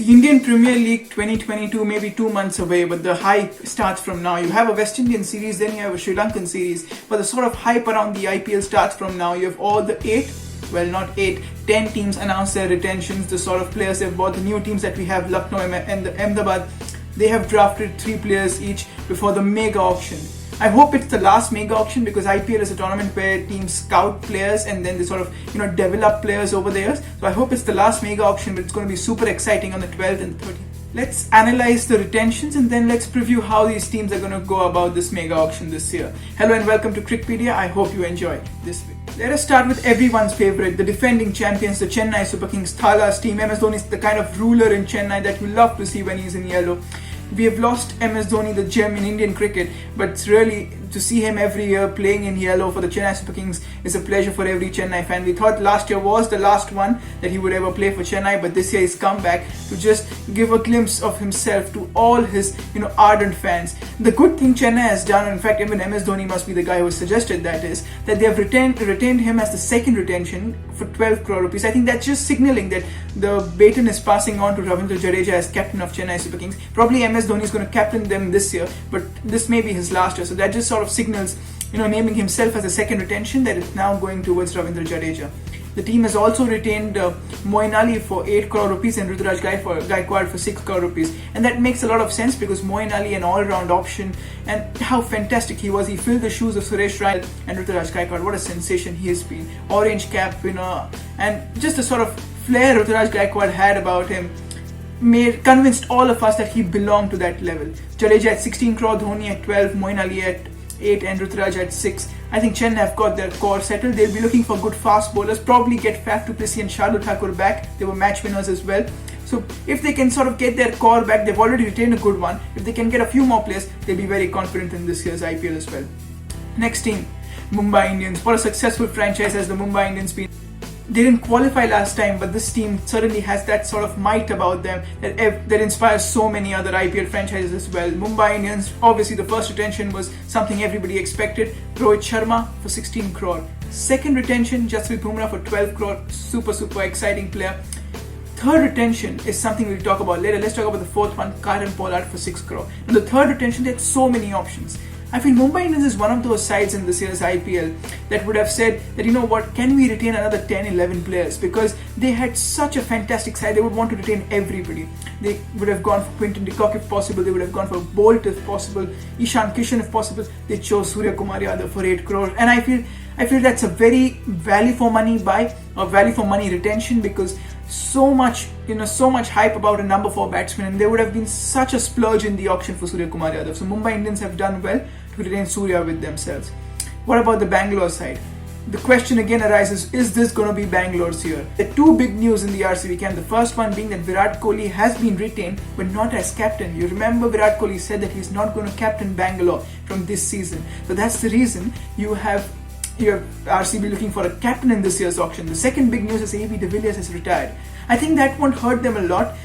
The Indian Premier League 2022 may be 2 months away, but the hype starts from now. You have a West Indian series, then you have a Sri Lankan series, but the sort of hype around the IPL starts from now. You have all the 10 teams announce their retentions, the sort of players they've bought, the new teams that we have, Lucknow and Ahmedabad. They have drafted 3 players each before the mega auction. I hope it's the last mega auction because IPL is a tournament where teams scout players and then they sort of develop players over the years. So I hope it's the last mega auction, but it's going to be super exciting on the 12th and the 13th. Let's analyze the retentions and then let's preview how these teams are going to go about this mega auction this year. Hello and welcome to Crickpedia. I hope you enjoy this video. Let us start with everyone's favorite, the defending champions, the Chennai Super Kings. Thala's team. MS Dhoni is the kind of ruler in Chennai that you love to see when he's in yellow. We have lost MS Dhoni, the gem in Indian cricket, but it's really to see him every year playing in yellow for the Chennai Super Kings is a pleasure for every Chennai fan. We thought last year was the last one that he would ever play for Chennai, but this year he's come back to just give a glimpse of himself to all his ardent fans. The good thing Chennai has done, and in fact even MS Dhoni must be the guy who suggested that, is that they have retained him as the second retention for 12 crore rupees. I think that's just signalling that the baton is passing on to Ravindra Jadeja as captain of Chennai Super Kings. Probably MS Dhoni is going to captain them this year, but this may be his last year. So that just sort of signals, naming himself as a second retention, that it's now going towards Ravindra Jadeja. The team has also retained Moeen Ali for 8 crore rupees and Ruturaj Gaikwad for 6 crore rupees. And that makes a lot of sense because Moeen Ali, an all-round option, and how fantastic he was. He filled the shoes of Suresh Raina and Ruturaj Gaikwad. What a sensation he has been. Orange cap winner, and just the sort of flair Ruturaj Gaikwad had about him convinced all of us that he belonged to that level. Jadeja at 16 crore, Dhoni at 12, Moeen Ali at 8 and Ruturaj at 6. I think Chennai have got their core settled. They'll be looking for good fast bowlers, probably get Faf du Plessis and Shardul Thakur back. They were match winners as well. So if they can sort of get their core back, they've already retained a good one. If they can get a few more players, they'll be very confident in this year's IPL as well. Next team, Mumbai Indians. What a successful franchise has the Mumbai Indians been. They didn't qualify last time, but this team certainly has that sort of might about them that inspires so many other IPL franchises as well. Mumbai Indians, obviously the first retention was something everybody expected. Rohit Sharma for 16 crore. Second retention, Jasprit Bumrah for 12 crore. Super exciting player. Third retention is something we'll talk about later. Let's talk about the fourth one, Karan Pollard for 6 crore. And the third retention, they had so many options. I feel Mumbai Indians is one of those sides in this year's IPL that would have said that, can we retain another 10, 11 players? Because they had such a fantastic side, they would want to retain everybody. They would have gone for Quinton de Kock if possible, they would have gone for Bolt if possible, Ishan Kishan if possible. They chose Surya Kumar Yadav for 8 crore. And I feel that's a very value for money buy, or value for money retention, because so much hype about a number 4 batsman, and there would have been such a splurge in the auction for Surya Kumar Yadav. So Mumbai Indians have done well to retain Surya with themselves. What about the Bangalore side? The question again arises, is this going to be Bangalore's year? There are 2 big news in the RCB camp. The first one being that Virat Kohli has been retained, but not as captain. You remember Virat Kohli said that he's not going to captain Bangalore from this season. So that's the reason you have RCB looking for a captain in this year's auction. The second big news is AB de Villiers has retired. I think that won't hurt them a lot.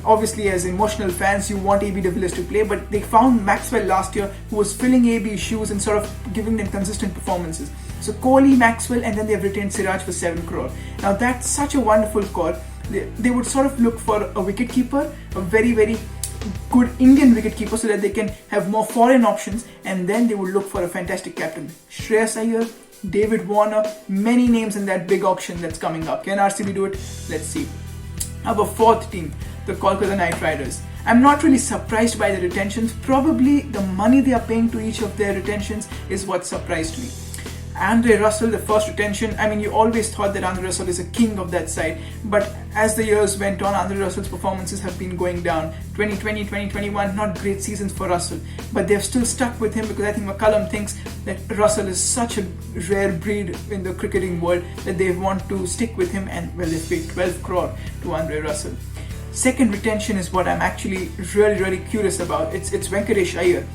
Obviously, as emotional fans, you want AB de Villiers to play, but they found Maxwell last year who was filling AB's shoes and sort of giving them consistent performances. So Kohli, Maxwell, and then they've retained Siraj for 7 crore. Now that's such a wonderful call. They would sort of look for a wicketkeeper, a very good Indian wicketkeeper, so that they can have more foreign options, and then they would look for a fantastic captain. Shreyas Iyer, David Warner, many names in that big auction that's coming up. Can RCB do it? Let's see. Our fourth team, the Kolkata Knight Riders. I'm not really surprised by the retentions. Probably the money they are paying to each of their retentions is what surprised me. Andre Russell, the first retention, you always thought that Andre Russell is a king of that side, but as the years went on, Andre Russell's performances have been going down. 2020, 2021, not great seasons for Russell, but they've still stuck with him because I think McCullum thinks that Russell is such a rare breed in the cricketing world that they want to stick with him, and well, they've paid 12 crore to Andre Russell. Second retention is what I'm actually really curious about. It's Venkatesh Iyer.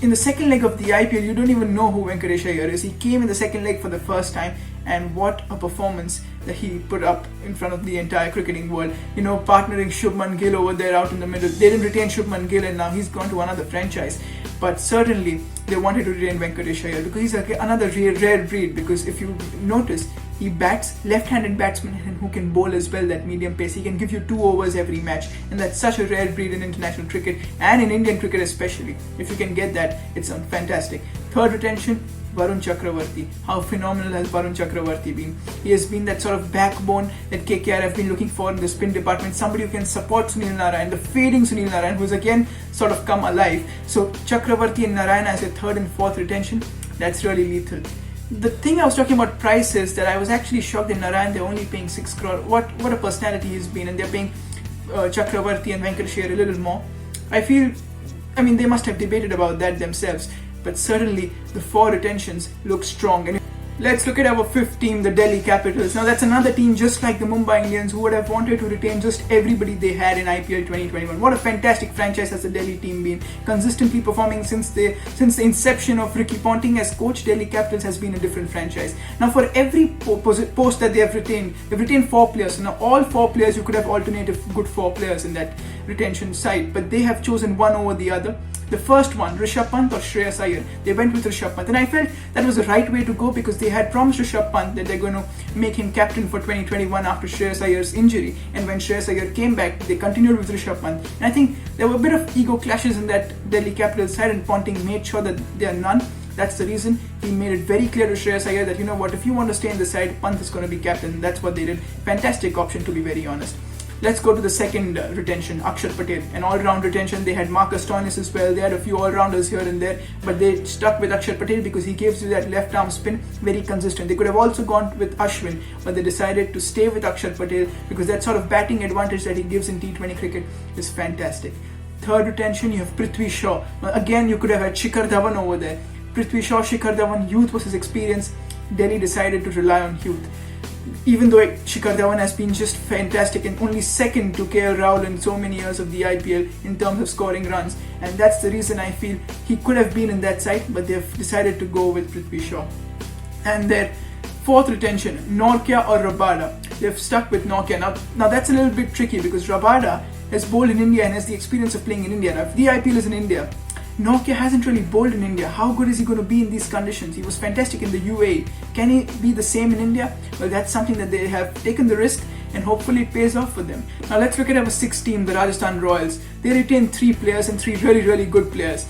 In the second leg of the IPL, you don't even know who Venkatesh Iyer is. He came in the second leg for the first time, and what a performance that he put up in front of the entire cricketing world. Partnering Shubman Gill over there out in the middle. They didn't retain Shubman Gill, and now he's gone to another franchise. But certainly, they wanted to retain Venkatesh Iyer because he's another rare breed. Because if you notice, He bats, left-handed batsman who can bowl as well, that medium pace. He can give you 2 overs every match, and that's such a rare breed in international cricket and in Indian cricket especially. If you can get that, it's fantastic. Third retention, Varun Chakravarti. How phenomenal has Varun Chakravarti been? He has been that sort of backbone that KKR have been looking for in the spin department. Somebody who can support Sunil Narine, the fading Sunil Narine, who's again sort of come alive. So Chakravarti and Narine as a third and fourth retention, that's really lethal. The thing I was talking about price is that I was actually shocked that Narine, they're only paying 6 crore. What a personality he's been, and they're paying Chakravarti and Venkatesh a little more. They must have debated about that themselves. But certainly the 4 retentions look strong. And let's look at our 5th team, the Delhi Capitals. Now that's another team just like the Mumbai Indians who would have wanted to retain just everybody they had in IPL 2021. What a fantastic franchise has the Delhi team been, consistently performing since the inception of Ricky Ponting as coach. Delhi Capitals has been a different franchise. Now for every post that they have retained, they've retained 4 players. Now all 4 players, you could have alternative good 4 players in that retention side, but they have chosen one over the other. The first one, Rishabh Pant or Shreyas Iyer. They went with Rishabh Pant, and I felt that was the right way to go because they had promised Rishabh Pant that they're going to make him captain for 2021 after Shreyas Iyer's injury. And when Shreyas Iyer came back, they continued with Rishabh Pant. And I think there were a bit of ego clashes in that Delhi Capitals side, and Ponting made sure that there are none. That's the reason he made it very clear to Shreyas Iyer that, you know what, if you want to stay in the side, Pant is going to be captain. That's what they did. Fantastic option, to be very honest. Let's go to the second retention, Akshat Patel. An all-round retention. They had Marcus Stoinis as well. They had a few all-rounders here and there, but they stuck with Akshat Patel because he gives you that left-arm spin, very consistent. They could have also gone with Ashwin, but they decided to stay with Akshat Patel because that sort of batting advantage that he gives in T20 cricket is fantastic. Third retention, you have Prithvi Shaw. Again, you could have had Shikhar Dhawan over there. Prithvi Shaw, Shikhar Dhawan, youth versus experience. Delhi decided to rely on youth. Even though Shikhar Dhawan has been just fantastic and only second to KL Rahul in so many years of the IPL in terms of scoring runs, and that's the reason I feel he could have been in that side, but they've decided to go with Prithvi Shaw. And their fourth retention, Nortje or Rabada. They've stuck with Nortje. Now that's a little bit tricky because Rabada has bowled in India and has the experience of playing in India. Now if the IPL is in India, Nortje hasn't really bowled in India. How good is he going to be in these conditions? He was fantastic in the UAE. Can he be the same in India? Well, that's something that they have taken the risk, and hopefully it pays off for them. Now let's look at our 6th team, the Rajasthan Royals. They retained 3 players and 3 really, really good players.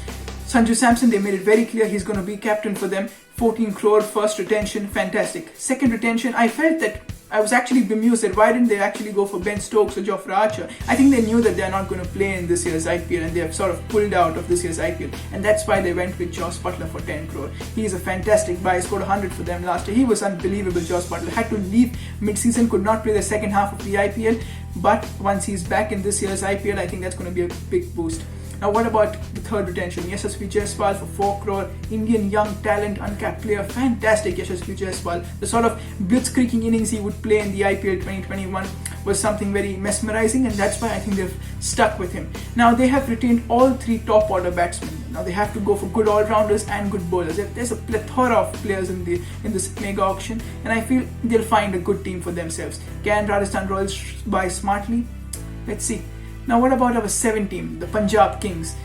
Sanju Samson, they made it very clear he's going to be captain for them. 14 crore first retention, fantastic. Second retention, I felt that I was actually bemused that why didn't they actually go for Ben Stokes or Jofra Archer. I think they knew that they're not going to play in this year's IPL and they have sort of pulled out of this year's IPL, and that's why they went with Joss Butler for 10 crore. He is a fantastic buy, scored 100 for them last year. He was unbelievable, Joss Butler. Had to leave mid-season, could not play the second half of the IPL, but once he's back in this year's IPL, I think that's going to be a big boost. Now what about the third retention? Yashasvi Jaiswal for 4 crore, Indian young talent, uncapped player, fantastic Yashasvi Jaiswal. The sort of blitzkrieging innings he would play in the IPL 2021 was something very mesmerizing, and that's why I think they've stuck with him. Now they have retained all 3 top order batsmen. Now they have to go for good all-rounders and good bowlers. There's a plethora of players in this mega auction, and I feel they'll find a good team for themselves. Can Rajasthan Royals buy smartly? Let's see. Now what about our 7th team, the Punjab Kings?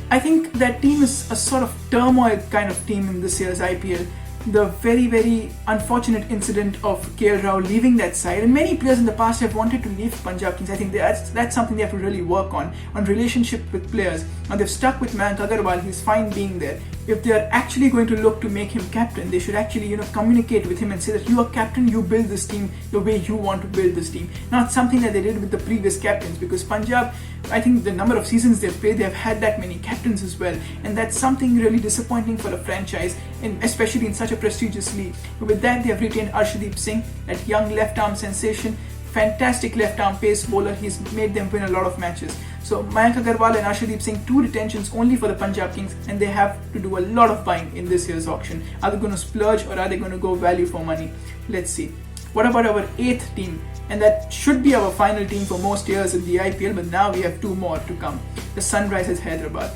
I think that team is a sort of turmoil kind of team in this year's IPL. The very, very unfortunate incident of KL Rahul leaving that side, and many players in the past have wanted to leave Punjab Kings. I think that's something they have to really work on relationship with players. Now they've stuck with Mayank Agarwal, he's fine being there. If they're actually going to look to make him captain, they should actually communicate with him and say that you are captain, you build this team the way you want to build this team. Not something that they did with the previous captains, because Punjab, I think the number of seasons they've played, they've had that many captains as well, and that's something really disappointing for a franchise, and especially in such a prestigious league. But with that, they have retained Arshdeep Singh, that young left-arm sensation, fantastic left-arm pace bowler. He's made them win a lot of matches. So Mayank Agarwal and Arshdeep Singh, 2 retentions only for the Punjab Kings, and they have to do a lot of buying in this year's auction. Are they going to splurge or are they going to go value for money? Let's see. What about our 8th team? And that should be our final team for most years in the IPL, but now we have 2 more to come. The Sunrisers Hyderabad.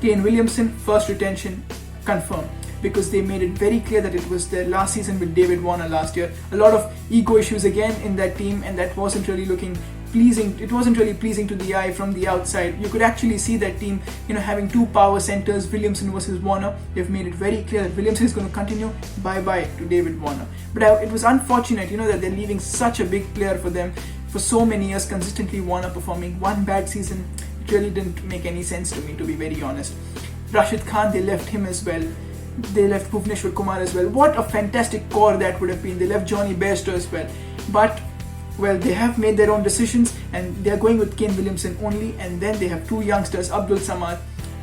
Kane Williamson, first retention, confirmed, because they made it very clear that it was their last season with David Warner last year. A lot of ego issues again in that team, and that wasn't really looking pleasing. It wasn't really pleasing to the eye from the outside. You could actually see that team, having two power centers, Williamson versus Warner. They've made it very clear that Williamson is going to continue. Bye-bye to David Warner. But it was unfortunate, that they're leaving such a big player for them for so many years, consistently Warner performing. One bad season, it really didn't make any sense to me, to be very honest. Rashid Khan, they left him as well. They left Bhuvneshwar Kumar as well. What a fantastic core that would have been. They left Johnny Bairstow as well. But, well, they have made their own decisions and they're going with Kane Williamson only. And then they have two youngsters, Abdul Samad,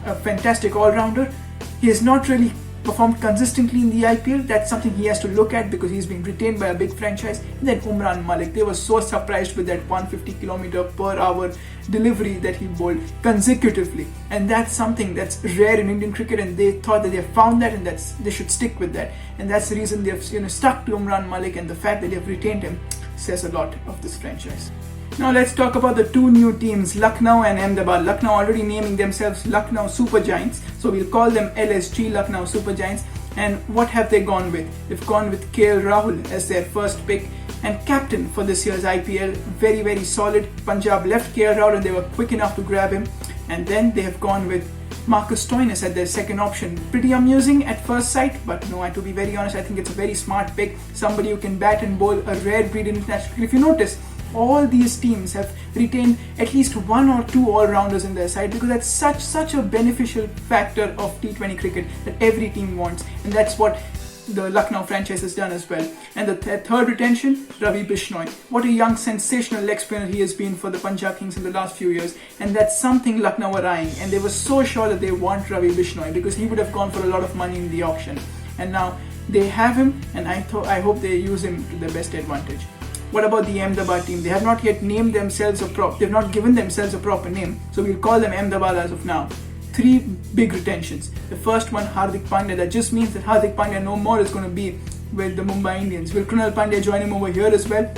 a fantastic all-rounder. He has not really performed consistently in the IPL. That's something he has to look at because he's been retained by a big franchise. And then Umran Malik, they were so surprised with that 150 km/h delivery that he bowled consecutively, and that's something that's rare in Indian cricket, and they thought that they have found that and they should stick with that, and that's the reason they've stuck to Umran Malik, and the fact that they've retained him says a lot of this franchise. Now let's talk about the two new teams, Lucknow and Ahmedabad. Lucknow already naming themselves Lucknow Super Giants, so we'll call them LSG, Lucknow Super Giants. And what have they gone with? They've gone with KL Rahul as their first pick and captain for this year's IPL. Very, very solid. Punjab left KL Rahul and they were quick enough to grab him. And then they have gone with Marcus Stoinis at their second option. Pretty amusing at first sight, but no, to be very honest, I think it's a very smart pick. Somebody who can bat and bowl, a rare breed in international cricket. If you notice, all these teams have retained at least one or two all-rounders in their side because that's such a beneficial factor of T20 cricket that every team wants, and that's what the Lucknow franchise has done as well. And the third retention, Ravi Bishnoi. What a young sensational leg spinner he has been for the Punjab Kings in the last few years, and that's something Lucknow were eyeing, and they were so sure that they want Ravi Bishnoi because he would have gone for a lot of money in the auction, and now they have him, and I hope they use him to their best advantage. What about the Ahmedabad team? They have not yet named themselves they've not given themselves a proper name, so we'll call them Ahmedabad as of now. Three big retentions. The first one, Hardik Pandya. That just means that Hardik Pandya no more is going to be with the Mumbai Indians. Will Krunal Pandya join him over here as well?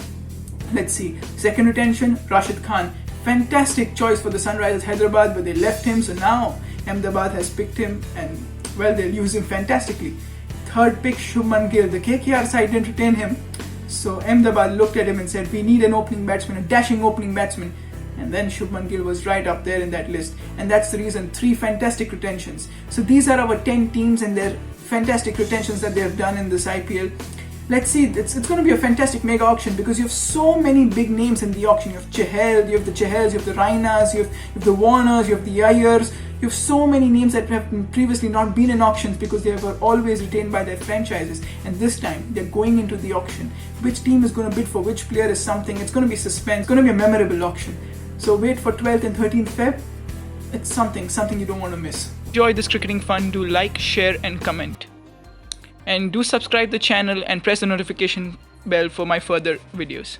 Let's see. Second retention, Rashid Khan. Fantastic choice for the Sunrisers Hyderabad, but they left him, so now Ahmedabad has picked him and, well, they'll use him fantastically. Third pick, Shubman Gill. The KKR side didn't retain him, so Ahmedabad looked at him and said, we need an opening batsman, a dashing opening batsman. And then Shubman Gill was right up there in that list. And that's the reason, three fantastic retentions. So these are our 10 teams and their fantastic retentions that they have done in this IPL. Let's see, it's going to be a fantastic mega auction because you have so many big names in the auction. You have Chahal, you have the Chahals, you have the Rainas, you have the Warners, you have the Ayers. You have so many names that have previously not been in auctions because they were always retained by their franchises. And this time, they're going into the auction. Which team is going to bid for which player is something. It's going to be suspense. It's going to be a memorable auction. So wait for 12th and 13th Feb. It's something you don't want to miss. Enjoy this cricketing fun. Do like, share and comment. And do subscribe the channel and press the notification bell for my further videos.